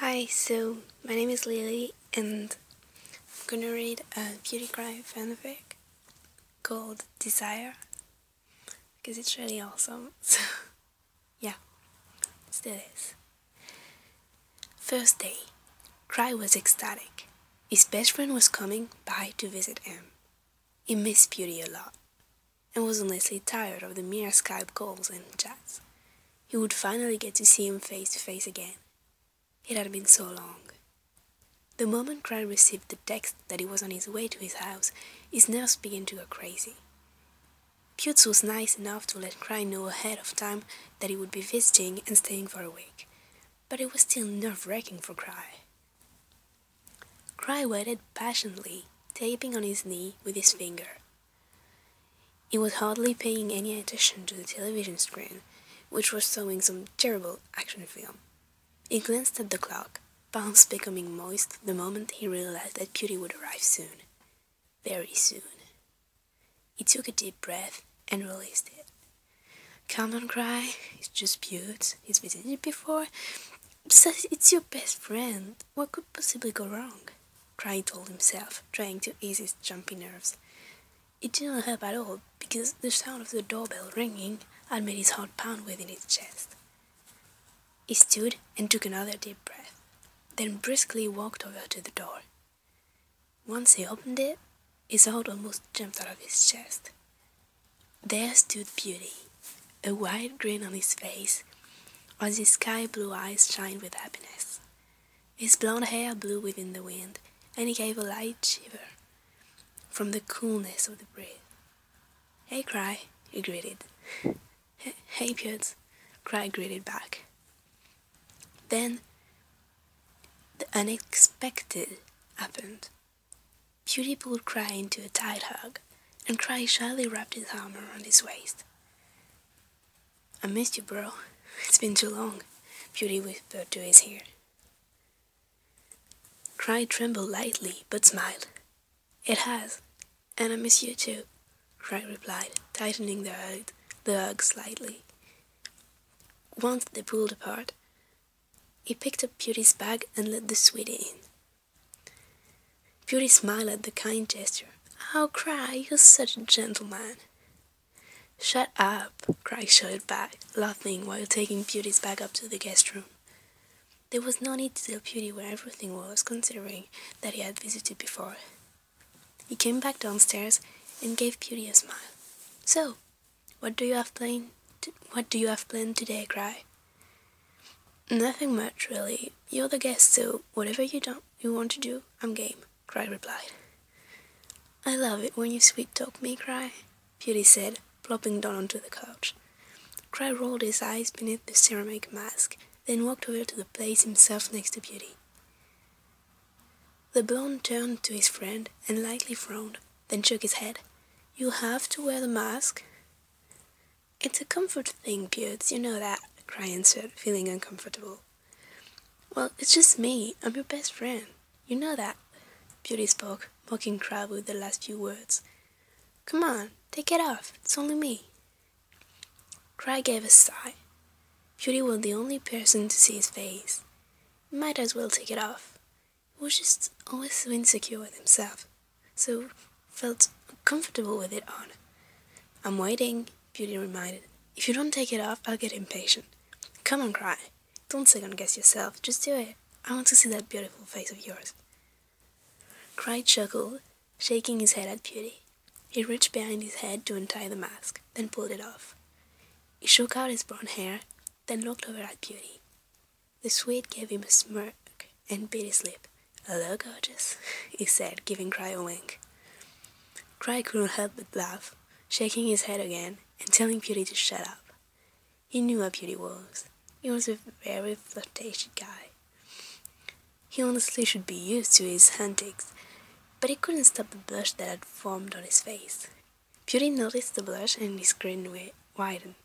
Hi, so my name is Lily and I'm gonna read a Pewdiecry fanfic called Desire because it's really awesome. So, yeah, let's do this. First day, Cry was ecstatic. His best friend was coming by to visit him. He missed Pewdie a lot and was honestly tired of the mere Skype calls and chats. He would finally get to see him face to face again. It had been so long. The moment Cry received the text that he was on his way to his house, his nerves began to go crazy. Pewds was nice enough to let Cry know ahead of time that he would be visiting and staying for a week, but it was still nerve-wracking for Cry. Cry waited passionately, tapping on his knee with his finger. He was hardly paying any attention to the television screen, which was showing some terrible action film. He glanced at the clock, palms becoming moist the moment he realized that Pewdie would arrive soon. Very soon. He took a deep breath and released it. Calm down, Cry. It's just Pewds. He's visited you before. Besides, it's your best friend. What could possibly go wrong? Cry told himself, trying to ease his jumpy nerves. It didn't help at all because the sound of the doorbell ringing had made his heart pound within his chest. He stood and took another deep breath, then briskly walked over to the door. Once he opened it, his heart almost jumped out of his chest. There stood Pewdie, a wide grin on his face, as his sky-blue eyes shined with happiness. His blonde hair blew within the wind, and he gave a light shiver from the coolness of the breeze. "Hey, Cry," he greeted. "Hey, Pewds," Cry greeted back. Then, the unexpected happened. Pewdie pulled Cry into a tight hug, and Cry shyly wrapped his arm around his waist. "I missed you, bro. It's been too long," Pewdie whispered to his ear. Cry trembled lightly, but smiled. "It has, and I miss you too," Cry replied, tightening the hug slightly. Once they pulled apart, he picked up Pewdie's bag and let the sweetie in. Pewdie smiled at the kind gesture. "Oh, Cry, you're such a gentleman." "Shut up," Cry shouted back, laughing while taking Pewdie's bag up to the guest room. There was no need to tell Pewdie where everything was, considering that he had visited before. He came back downstairs and gave Pewdie a smile. "So, what do you have planned today, Cry?" "Nothing much, really. You're the guest, so whatever you want to do, I'm game," Cry replied. "I love it when you sweet-talk me, Cry," Pewdie said, plopping down onto the couch. Cry rolled his eyes beneath the ceramic mask, then walked over to place himself next to Pewdie. The blonde turned to his friend and lightly frowned, then shook his head. "You'll have to wear the mask." "It's a comfort thing, Pewds, you know that," Cry answered, feeling uncomfortable. "Well, it's just me. I'm your best friend. You know that," Pewdie spoke, mocking Cry with the last few words. "Come on, take it off. It's only me." Cry gave a sigh. Pewdie was the only person to see his face. He might as well take it off. He was just always so insecure with himself, so felt comfortable with it on. "I'm waiting," Pewdie reminded. "If you don't take it off, I'll get impatient. Come on, Cry. Don't second-guess yourself. Just do it. I want to see that beautiful face of yours." Cry chuckled, shaking his head at Pewdie. He reached behind his head to untie the mask, then pulled it off. He shook out his brown hair, then looked over at Pewdie. The Swede gave him a smirk and bit his lip. "Hello, gorgeous," he said, giving Cry a wink. Cry couldn't help but laugh, shaking his head again and telling Pewdie to shut up. He knew how Pewdie was. He was a very flirtatious guy. He honestly should be used to his antics, but he couldn't stop the blush that had formed on his face. Pewdie noticed the blush and his grin widened.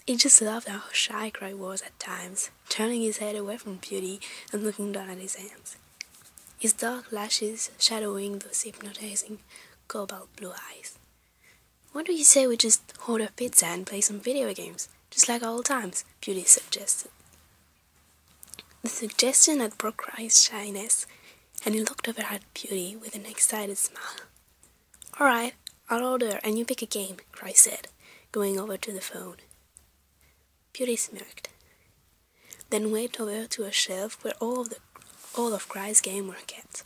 He just loved how shy Cry was at times, turning his head away from Pewdie and looking down at his hands, his dark lashes shadowing those hypnotizing cobalt blue eyes. "What do you say we just order pizza and play some video games, just like old times?" Pewdie suggested. The suggestion had broke Cry's shyness, and he looked over at Beauty with an excited smile. "Alright, I'll order and you pick a game," Cry said, going over to the phone. Beauty smirked, then went over to a shelf where all of Cry's games were kept.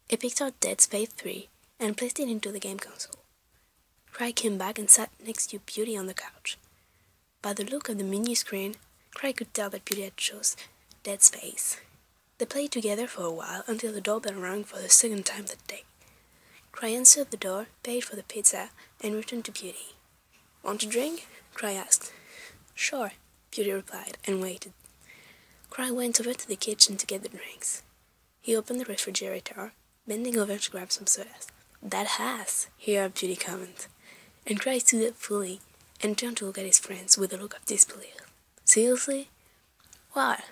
He picked out Dead Space 3 and placed it into the game console. Cry came back and sat next to Beauty on the couch. By the look of the menu screen, Cry could tell that Beauty had chose Dead Space. They played together for a while until the doorbell rang for the second time that day. Cry answered the door, paid for the pizza, and returned to Beauty. "Want a drink?" Cry asked. "Sure," Beauty replied, and waited. Cry went over to the kitchen to get the drinks. He opened the refrigerator, bending over to grab some sodas. "That has," he heard Beauty comment, and Cry stood up fully and turned to look at his friends with a look of disbelief. "Seriously? What?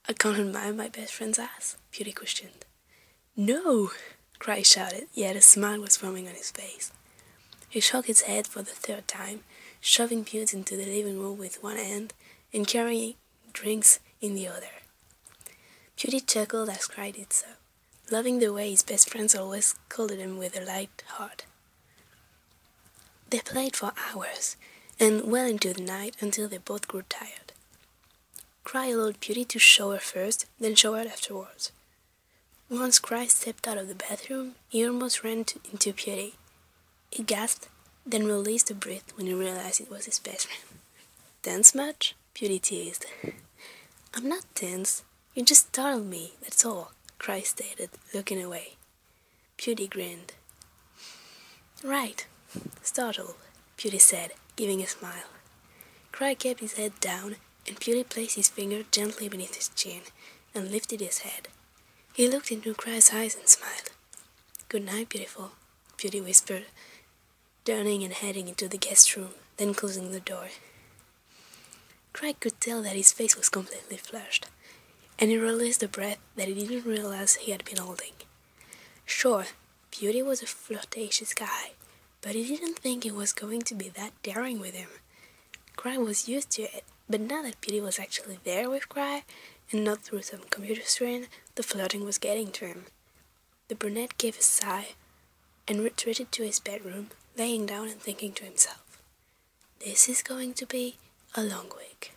I can't admire my best friend's ass?" Beauty questioned. "No!" Cry shouted, yet a smile was forming on his face. He shook his head for the third time, shoving Beauty into the living room with one hand and carrying drinks in the other. Beauty chuckled as Cry did so, loving the way his best friends always scolded him with a light heart. They played for hours, and well into the night until they both grew tired. Cry allowed Beauty to shower first, then showered afterwards. Once Cry stepped out of the bathroom, he almost ran into Beauty. He gasped, then released a breath when he realized it was his best friend. "Tense much?" Beauty teased. "I'm not tense. You just startled me, that's all," Cry stated, looking away. Beauty grinned. "Right, startled," Beauty said, giving a smile. Cry kept his head down, and Beauty placed his finger gently beneath his chin and lifted his head. He looked into Cry's eyes and smiled. "Good night, beautiful," Beauty whispered, turning and heading into the guest room, then closing the door. Cry could tell that his face was completely flushed, and he released a breath that he didn't realize he had been holding. Sure, Beauty was a flirtatious guy, but he didn't think he was going to be that daring with him. Cry was used to it, but now that Beauty was actually there with Cry, and not through some computer screen, the flirting was getting to him. The brunette gave a sigh and retreated to his bedroom, laying down and thinking to himself, "This is going to be a long week."